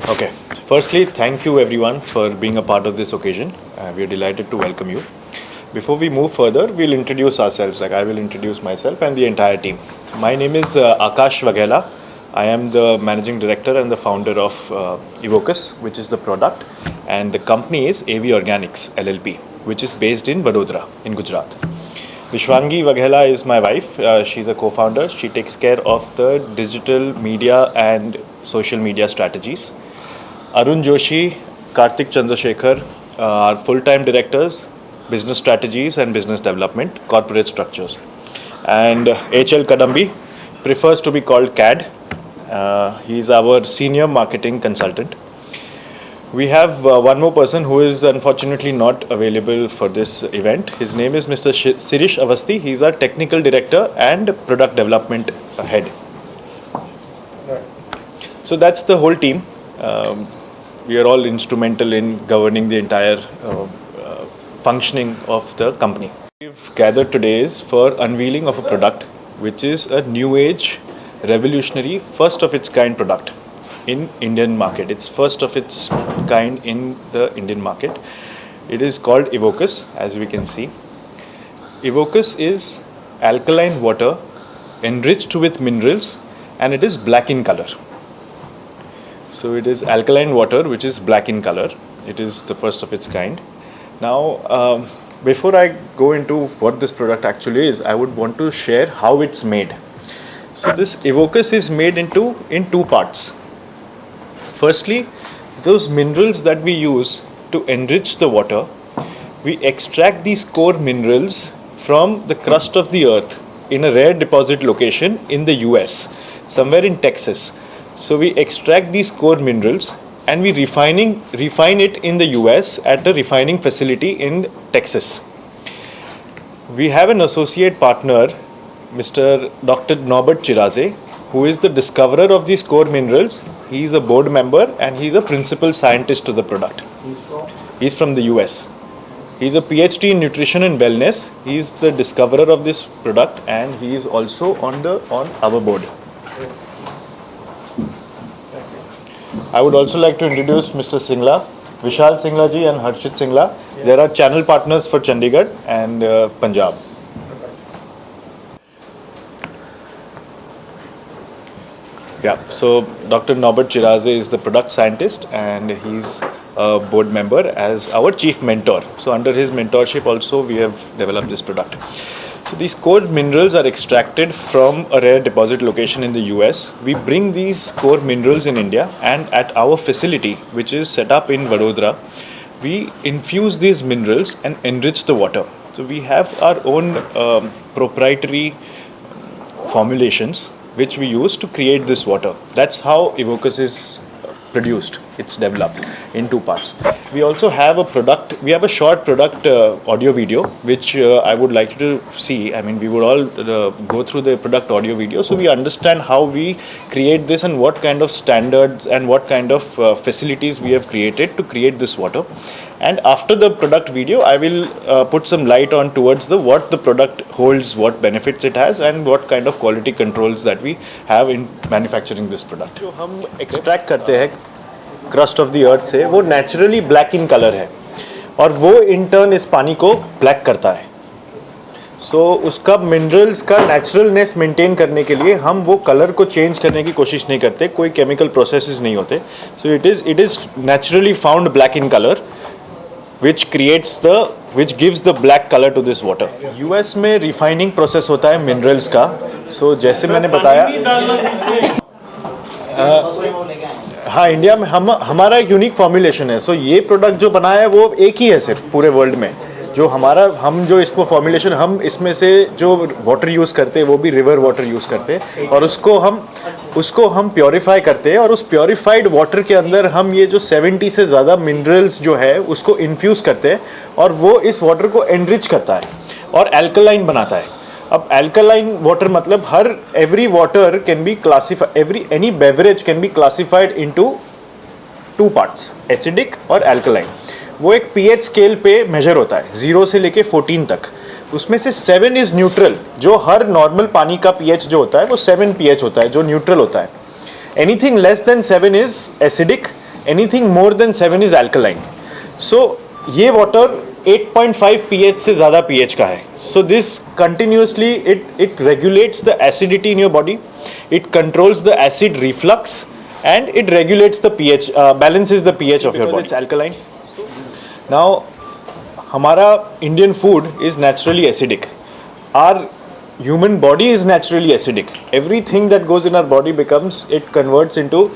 Okay. Firstly, thank you everyone for being a part of this occasion. We are delighted to welcome you. Before we move further, we'll introduce ourselves. Like I will introduce myself and the entire team. My name is Akash Waghela. I am the managing director and the founder of Evocus, which is the product, and the company is AV Organics LLP, which is based in Vadodara in Gujarat. Vishwangi Waghela is my wife. She's a co-founder. She takes care of the digital media and social media strategies. Arun Joshi, Karthik Chandrasekhar are full-time directors, business strategies and business development, corporate structures. And H.L. Kadambi prefers to be called CAD. He's our senior marketing consultant. We have one more person who is unfortunately not available for this event. His name is Mr. Sirish Avasti. He's our technical director and product development head. So that's the whole team. We are all instrumental in governing the entire functioning of the company. We've gathered today is for unveiling of a product which is a new age, revolutionary, first of its kind product in Indian market. It's first of its kind in the Indian market. It is called Evocus, as we can see. Evocus is alkaline water enriched with minerals, and it is black in color. So it is alkaline water which is black in color. It is the first of its kind. Now, before I go into what this product actually is, I would want to share how it's made. So this Evocus is made in two parts. Firstly, those minerals that we use to enrich the water, we extract these core minerals from the crust of the earth in a rare deposit location in the US, somewhere in Texas. So we extract these core minerals and we refine it in the US at a refining facility in Texas. We have an associate partner, Mr. Dr. Norbert Chiraze, who is the discoverer of these core minerals. He is a board member and he is a principal scientist to the product. He's from the US. He's a PhD in nutrition and wellness. He's the discoverer of this product and he is also on our board. I would also like to introduce Mr. Singla, Vishal Singla ji and Harshit Singla. There are channel partners for Chandigarh and Punjab. Yeah, so Dr. Norbert Chiraze is the product scientist and he's a board member as our chief mentor. So under his mentorship also we have developed this product. So these core minerals are extracted from a rare deposit location in the US. We bring these core minerals in India and at our facility, which is set up in Vadodara, we infuse these minerals and enrich the water. So we have our own proprietary formulations which we use to create this water. That's how Evocus is produced. It's developed in two parts. We also have a short product audio video which I would like you to see. I mean, we would all go through the product audio video so we understand how we create this and what kind of standards and what kind of facilities we have created to create this water. And after the product video, I will put some light on towards what the product holds, what benefits it has, and what kind of quality controls that we have in manufacturing this product. जो हम extract करते हैं crust of the earth से, वो naturally black in color है, और वो in turn इस पानी को black करता है. So उसका minerals का naturalness maintain करने के लिए हम वो color को change करने की कोशिश नहीं करते, कोई chemical processes नहीं होते. So it is naturally found black in color, which gives the black color to this water. US में refining process होता है minerals का. So जैसे मैंने बताया, हाँ इंडिया में हमारा एक यूनिक फॉर्मुलेशन है. सो ये प्रोडक्ट जो बनाया है वो एक ही है सिर्फ पूरे वर्ल्ड में. जो हम जो इसको फॉर्मुलेशन, हम इसमें से जो वाटर यूज़ करते हैं वो भी रिवर वाटर यूज़ करते हैं और उसको हम प्योरीफाई करते हैं और उस प्योरीफाइड वाटर के अंदर हम ये जो 70 से ज़्यादा मिनरल्स जो है उसको इन्फ्यूज़ करते हैं और वो इस वाटर को एनरिच करता है और एल्कलाइन बनाता है. अब एल्कलाइन वाटर मतलब every water can be classified, any beverage can be classified into two parts, acidic और एल्कलाइन. वो एक पीएच स्केल पे मेजर होता है 0 से लेके 14 तक. उसमें से 7 इज़ न्यूट्रल. जो हर नॉर्मल पानी का पीएच जो होता है वो 7 पीएच होता है जो न्यूट्रल होता है. Anything less than 7 is acidic, anything more than 7 is alkaline. So ये water 8.5 pH से ज़्यादा pH का है. So this continuously it regulates the acidity in your body, it controls the acid reflux, and it regulates the pH, balances the pH of your body. It's alkaline. Now हमारा Indian food is naturally acidic. Our human body is naturally acidic. Everything that goes in our body it converts into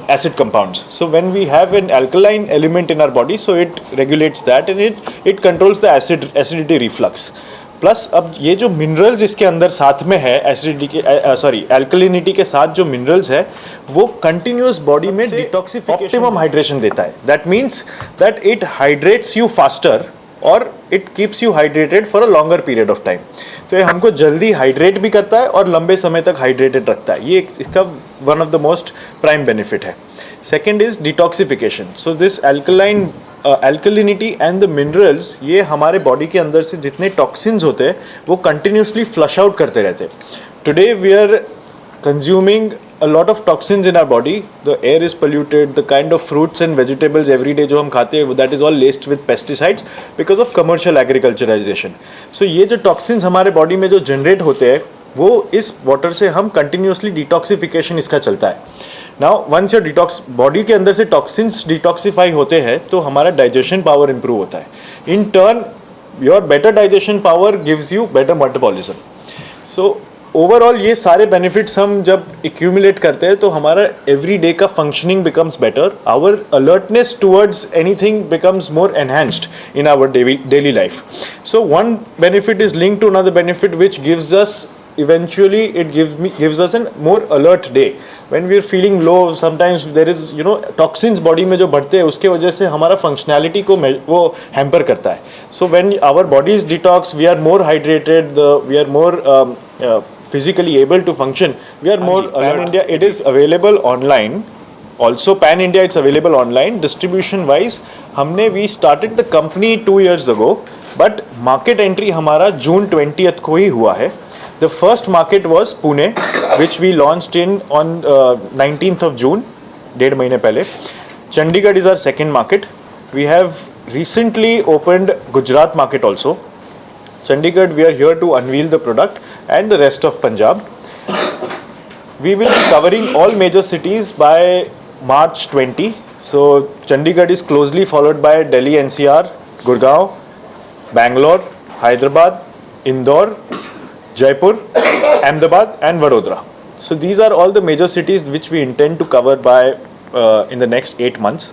acid compounds. So when we have an alkaline element in our body, so it regulates that and it controls the acidity reflux. Plus अब ये जो minerals इसके अंदर साथ में है acidity के alkalinity के साथ जो मिनरल्स है वो कंटिन्यूस बॉडी में डिटॉक्सिफिकेशन ऑप्टिमम हाइड्रेशन देता है. That means that it hydrates you faster और it keeps you hydrated for a longer period of time. तो ये हमको जल्दी हाइड्रेट भी करता है और लंबे समय तक हाइड्रेटेड रखता है. ये इसका one of the most prime benefit है. Second is detoxification. So this alkalinity and the minerals ये हमारे बॉडी के अंदर से जितने टॉक्सिन्स होते हैं वो कंटिन्यूसली फ्लश आउट करते रहते हैं. Today we are consuming a lot of toxins in our body. The air is polluted, the kind of fruits and vegetables every day जो हम खाते हैं that is all laced with pesticides because of commercial agriculturization. So ये जो toxins हमारे body में जो generate होते हैं वो इस वाटर से हम कंटिन्यूसली डिटॉक्सिफिकेशन इसका चलता है. Now once your detox body के अंदर से टॉक्सिन्स डिटॉक्सिफाई होते हैं तो हमारा डाइजेशन पावर इंप्रूव होता है. In turn your better digestion power gives you better metabolism. So overall ये सारे बेनिफिट्स हम जब एक्यूमुलेट करते हैं तो हमारा एवरी डे का functioning becomes better. Our alertness towards anything becomes more enhanced in our daily life. So one benefit is linked to another benefit which gives us eventually it gives us a more alert day. When we are feeling low, sometimes there is toxins body में जो बढ़ते हैं उसके वजह से हमारा functionality को वो hamper करता है. So when our body is detox, we are more hydrated, we are more physically able to function, we are more alert. Pan India, it is available online. Also Pan India, it's available online. Distribution wise हमने we started the company 2 years ago, but market entry हमारा June 20th को ही हुआ है. The first market was Pune, which we launched on 19th of June, 1.5 महीने पहले. Chandigarh is our second market. We have recently opened Gujarat market also. Chandigarh, we are here to unveil the product, and the rest of Punjab. We will be covering all major cities by March 20. So Chandigarh is closely followed by Delhi NCR, Gurgaon, Bangalore, Hyderabad, Indore, Jaipur, Ahmedabad and Vadodara. So these are all the major cities which we intend to cover by in the next 8 months,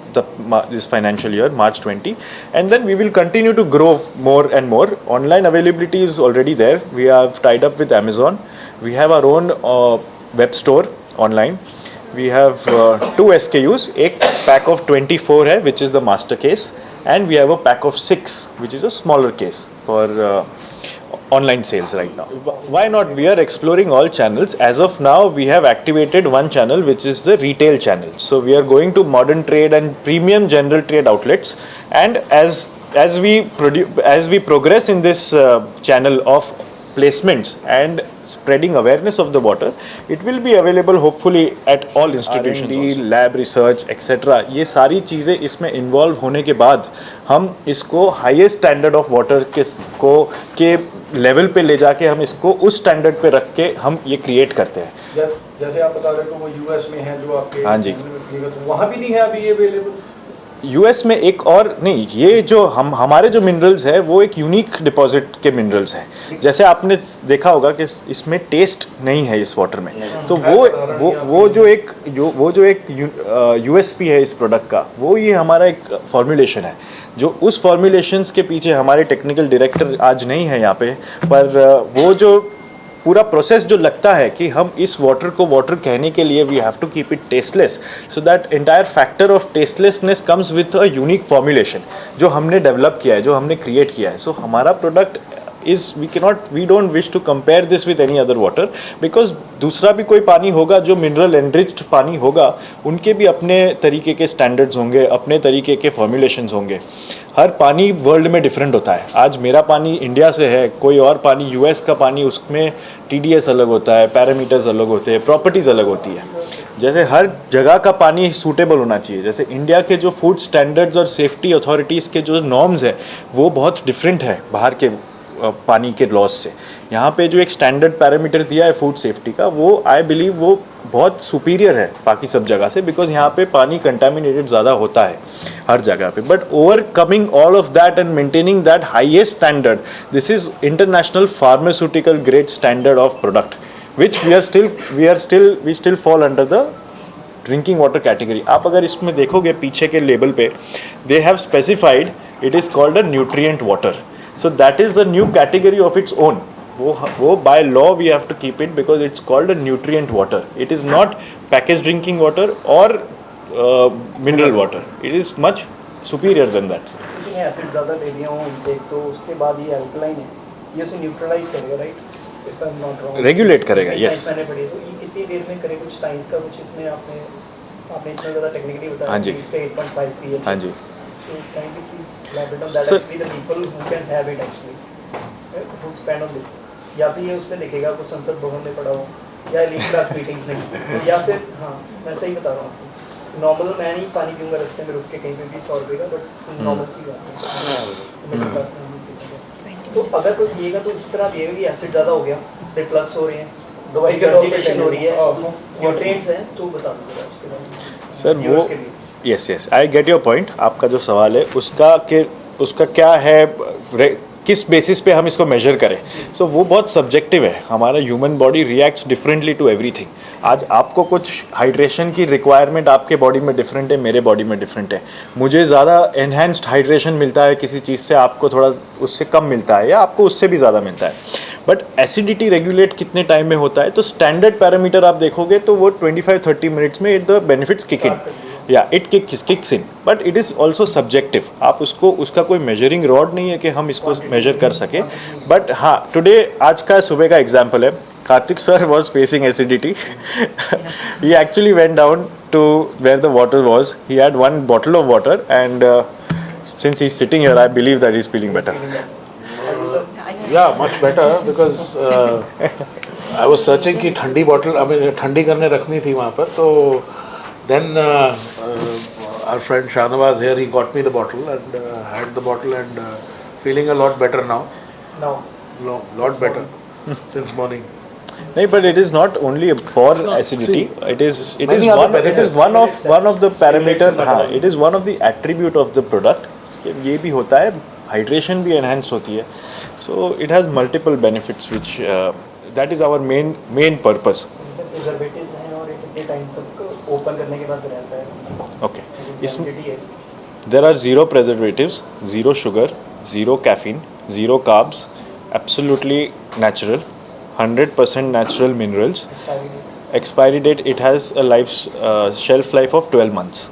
this financial year, March 20. And then we will continue to grow more and more. Online availability is already there. We have tied up with Amazon. We have our own web store online. We have 2 SKUs. एक pack of 24 है, which is the master case. And we have a pack of 6, which is a smaller case for online sales right now. Why not? We are exploring all channels. As of now, we have activated one channel, which is the retail channel. So we are going to modern trade and premium general trade outlets. And as we progress in this channel of placements and spreading awareness of the water, it will be available hopefully at all institutions, R&D, lab research, etc. ये सारी चीज़ें इसमें involve होने के बाद हम इसको highest standard of water के लेवल पे ले जाके हम इसको उस स्टैंडर्ड पे रख के हम ये क्रिएट करते हैं. जैसे आप बता रहे हो वो यूएस में है जो आपके, हाँ जी, वहाँ भी नहीं है अभी ये अवेलेबल. यूएस में एक और नहीं, ये जो हमारे जो मिनरल्स है वो एक यूनिक डिपॉजिट के मिनरल्स हैं. जैसे आपने देखा होगा कि इसमें टेस्ट नहीं है इस वाटर में. तो वो जो एक यूएसपी है इस प्रोडक्ट का, वो ये हमारा एक फॉर्मुलेशन है. जो उस फॉर्मुलेशंस के पीछे हमारे टेक्निकल डायरेक्टर आज नहीं है यहाँ पे, पर वो जो पूरा प्रोसेस जो लगता है कि हम इस वाटर को वाटर कहने के लिए we have to keep it tasteless, so that entire factor of tastelessness comes with a unique formulation जो हमने डेवलप किया है, जो हमने क्रिएट किया है. सो हमारा product we don't wish to compare this with any other water, because दूसरा भी कोई पानी होगा जो मिनरल एनरिच्ड पानी होगा, उनके भी अपने तरीके के स्टैंडर्ड्स होंगे, अपने तरीके के फॉर्मुलेशंस होंगे. हर पानी वर्ल्ड में डिफरेंट होता है. आज मेरा पानी इंडिया से है, कोई और पानी यूएस का पानी, उसमें TDS अलग होता है, पैरामीटर्स अलग होते हैं, प्रॉपर्टीज़ अलग होती है. जैसे हर जगह का पानी सूटेबल होना चाहिए। जैसे इंडिया के जो फूड स्टैंडर्ड्स और सेफ्टी अथॉरिटीज़ के जो नॉर्म्स है वो बहुत डिफरेंट है बाहर के पानी के लॉज से। यहाँ पे जो एक स्टैंडर्ड पैरामीटर दिया है फूड सेफ्टी का, वो आई बिलीव वो बहुत सुपीरियर है बाकी सब जगह से, बिकॉज यहाँ पे पानी कंटामिनेटेड ज़्यादा होता है हर जगह पे। But overcoming all of that and maintaining that highest standard, this is international pharmaceutical grade standard of product which we still fall under the drinking water category. आप अगर इसमें देखोगे पीछे के लेबल पे, they have specified it is called a nutrient water, so that is a new category of its own. वो by law we have to keep it because it's called a nutrient water. It is not package drinking water और mineral water, it is much superior than that. किसी ने acid ज़्यादा ले लिया हो intake, तो उसके बाद ये अल्कलाइन है, ये उसे न्यूट्रलाइज करेगा, right? If I am not wrong, regulate करेगा, यस। मैंने पढ़ी, तो ये कितनी देर में करे? कुछ साइंस का कुछ इसमें आपने इतना ज़्यादा टेक्निकली बताया। हाँ जी। 8.5 pH। हाँ जी। So can you please elaborate on that? Sir- Actually, the people who can have it actually, who spend on this, या फिर ये उसमें लिखेगा कुछ संसद भवन में पड़ा हो, या elite class meetings में, या फिर हाँ मैं सही बता रहा हूँ, नॉर्मल मैं नहीं पानी पीऊँगा रास्ते में रुक के कहीं पे भी 100 रुपये का, बट नॉर्मल चीज़ आता है। तो अगर कोई पिएगा तो उस तरह पिएगा कि एसिड ज़्यादा हो गया, रिफ्लक्स हो रहे हैं, दवाई की कंस्टिपेशन हो रही है, न्यूट्रिएंट्स हैं, तो बता दीजिएगा उसके बारे में सर वो viewers के लिए। Yes I get your point. आपका जो सवाल है उसका क्या है, किस बेसिस पे हम इसको मेजर करें। सो वो बहुत सब्जेक्टिव है। हमारा human body reacts differently to everything. आज आपको कुछ हाइड्रेशन की रिक्वायरमेंट आपके बॉडी में डिफरेंट है, मेरे बॉडी में डिफरेंट है। मुझे ज़्यादा एनहेंस्ड हाइड्रेशन मिलता है किसी चीज़ से, आपको थोड़ा उससे कम मिलता है, या आपको उससे भी ज़्यादा मिलता है। बट एसिडिटी रेगुलेट कितने टाइम में होता है, तो स्टैंडर्ड पैरामीटर आप देखोगे तो वो 25-30 मिनट्स में द बेनिफिट्स किक इन, या it kicks in, but it is also subjective. आप उसका कोई मेजरिंग रॉड नहीं है कि हम इसको मेजर कर सके। बट हाँ, टुडे आज का सुबह का एग्जाम्पल है, Karthik sir was facing acidity. He actually went down to where the water was. He had one bottle of water, and since he's sitting here, I believe that he's feeling better. Yeah, much better because I was searching कि ठंडी bottle, I mean ठंडी करने रखनी थी वहाँ पर, तो then our friend Shahnawaz here, he got me the bottle and had the bottle and feeling a lot better now. Now, Lot better since morning. नहीं, but it is not only for not, acidity. see, It is many other one. It is benefits. one of the parameter. Stimulation हाँ, बता it is one of the attribute of the product. ये भी होता है, hydration भी enhanced होती है. So it has multiple benefits, which that is our main purpose. Preservatives हैं और ये कितने टाइम तक ओपन करने के बाद रहता है? Okay. इसमें Validity है। there are zero preservatives, zero sugar, zero caffeine, zero carbs, absolutely natural, 100% natural minerals. Expiry date, it has a shelf life of 12 months.